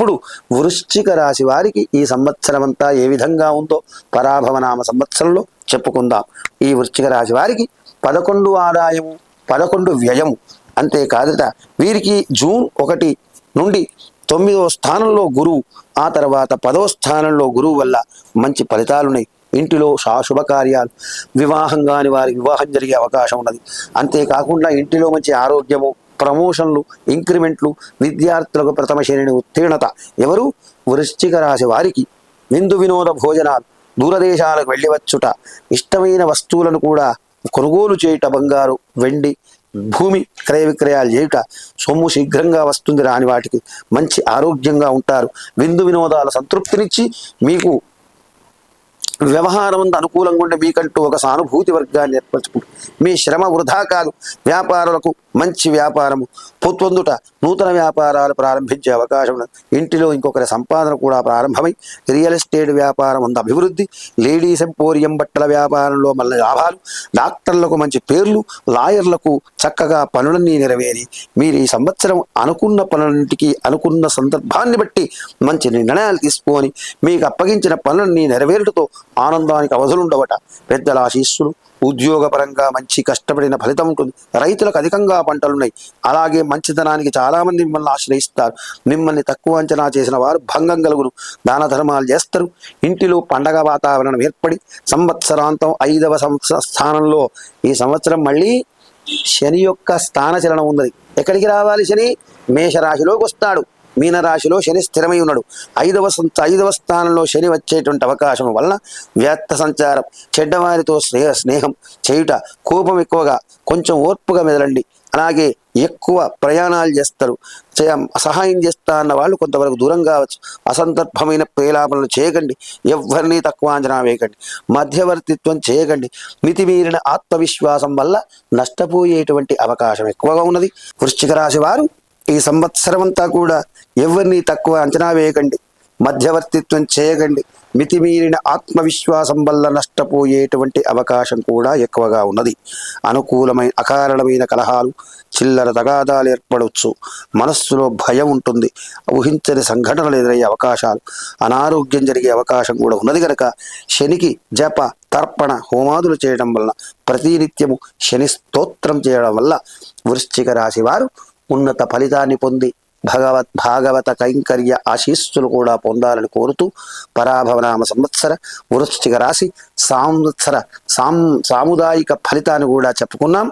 ఇప్పుడు వృశ్చిక రాశి వారికి ఈ సంవత్సరం అంతా ఏ విధంగా ఉందో పరాభవనామ సంవత్సరంలో చెప్పుకుందాం. ఈ వృశ్చిక రాశి వారికి 11 ఆదాయము 11 వ్యయము. అంతేకాదుట వీరికి జూన్ 1 నుండి 9వ స్థానంలో గురువు, ఆ తర్వాత 10వ స్థానంలో గురువు వల్ల మంచి ఫలితాలున్నాయి. ఇంటిలో శుభకార్యాలు, వివాహం కాని వారికి వివాహం జరిగే అవకాశం ఉన్నది. అంతేకాకుండా ఇంటిలో మంచి ఆరోగ్యము, ప్రమోషన్లు, ఇంక్రిమెంట్లు, విద్యార్థులకు ప్రథమ శ్రేణి ఉత్తీర్ణత. ఎవరు? వృశ్చిక రాశి వారికి విందు వినోద భోజనాలు, దూరదేశాలకు వెళ్ళివచ్చుట, ఇష్టమైన వస్తువులను కూడా కొనుగోలు చేయుట, బంగారు వెండి భూమి క్రయ విక్రయాలు చేయుట, సొమ్ము శీఘ్రంగా వస్తుంది, రాని వాటికి మంచి ఆరోగ్యంగా ఉంటారు. విందు వినోదాల సంతృప్తినిచ్చి మీకు వ్యవహారం అనుకూలంగా ఉండే మీకంటూ ఒక సానుభూతి వర్గాన్ని ఏర్పరచుకుంటారు. మీ శ్రమ వృధా కాదు. వ్యాపారులకు మంచి వ్యాపారము పొందుట, నూతన వ్యాపారాలు ప్రారంభించే అవకాశం ఉన్నది. ఇంటిలో ఇంకొకరి సంపాదన కూడా ప్రారంభమై రియల్ ఎస్టేట్ వ్యాపారం అంత అభివృద్ధి, లేడీస్ ఎంపోరియం బట్టల వ్యాపారంలో మళ్ళీ లాభాలు, డాక్టర్లకు మంచి పేర్లు, లాయర్లకు చక్కగా పనులన్నీ నెరవేరి మీరు ఈ సంవత్సరం అనుకున్న పనులన్నింటికీ అనుకున్న సందర్భాన్ని బట్టి మంచి నిర్ణయాలు తీసుకొని మీకు అప్పగించిన పనులన్నీ నెరవేరుటతో ఆనందానికి అవధులుండవట. పెద్దల ఆశీస్సులు, ఉద్యోగపరంగా మంచి కష్టపడిన ఫలితం ఉంటుంది. రైతులకు అధికంగా పంటలున్నాయి. అలాగే మంచితనానికి చాలామంది మిమ్మల్ని ఆశ్రయిస్తారు. మిమ్మల్ని తక్కువ అంచనా చేసిన వారు భంగం కలుగును. దాన ధర్మాలు చేస్తారు. ఇంటిలో పండగ వాతావరణం ఏర్పడి సంవత్సరాంతం 5వ స్థానంలో ఈ సంవత్సరం మళ్ళీ శని యొక్క స్థానచలనం ఉన్నది. ఎక్కడికి రావాలి? శని మేషరాశిలోకి వస్తాడు. మీనరాశిలో శని స్థిరమై ఉన్నాడు. 5వ స్థానంలో శని వచ్చేటువంటి అవకాశం వలన వ్యర్థ సంచారం, చెడ్డవారితో స్నేహం చేయుట, కోపం ఎక్కువగా, కొంచెం ఓర్పుగా మెదలండి. అలాగే ఎక్కువ ప్రయాణాలు చేస్తారు. సహాయం చేస్తా అన్న వాళ్ళు కొంతవరకు దూరం కావచ్చు. అసందర్భమైన ప్రేలాపనలు చేయకండి. ఎవరిని తక్కువ అంచనా వేయకండి. మధ్యవర్తిత్వం చేయకండి. మితిమీరిన ఆత్మవిశ్వాసం వల్ల నష్టపోయేటువంటి అవకాశం ఎక్కువగా ఉన్నది. వృశ్చిక రాశి వారు ఈ సంవత్సరం అంతా కూడా ఎవరిని తక్కువ అంచనా వేయకండి. మధ్యవర్తిత్వం చేయకండి. మితిమీరిన ఆత్మవిశ్వాసం వల్ల నష్టపోయేటువంటి అవకాశం కూడా ఎక్కువగా ఉన్నది. అకారణమైన కలహాలు, చిల్లర తగాదాలు ఏర్పడవచ్చు. మనస్సులో భయం ఉంటుంది. ఊహించని సంఘటనలు ఎదురయ్యే అవకాశాలు, అనారోగ్యం జరిగే అవకాశం కూడా ఉన్నది. కనుక శనికి జప తర్పణ హోమాదులు చేయడం వల్ల, ప్రతినిత్యము శని స్తోత్రం చేయడం వల్ల వృశ్చిక రాశి వారు ఉన్నత ఫలితాన్ని పొంది భాగవత కైంకర్య ఆశీస్సులు కూడా పొందాలని కోరుతూ పరాభవనామ సంవత్సర వృశ్చిక రాశి సాముదాయిక ఫలితాన్ని కూడా చెప్పుకున్నాం.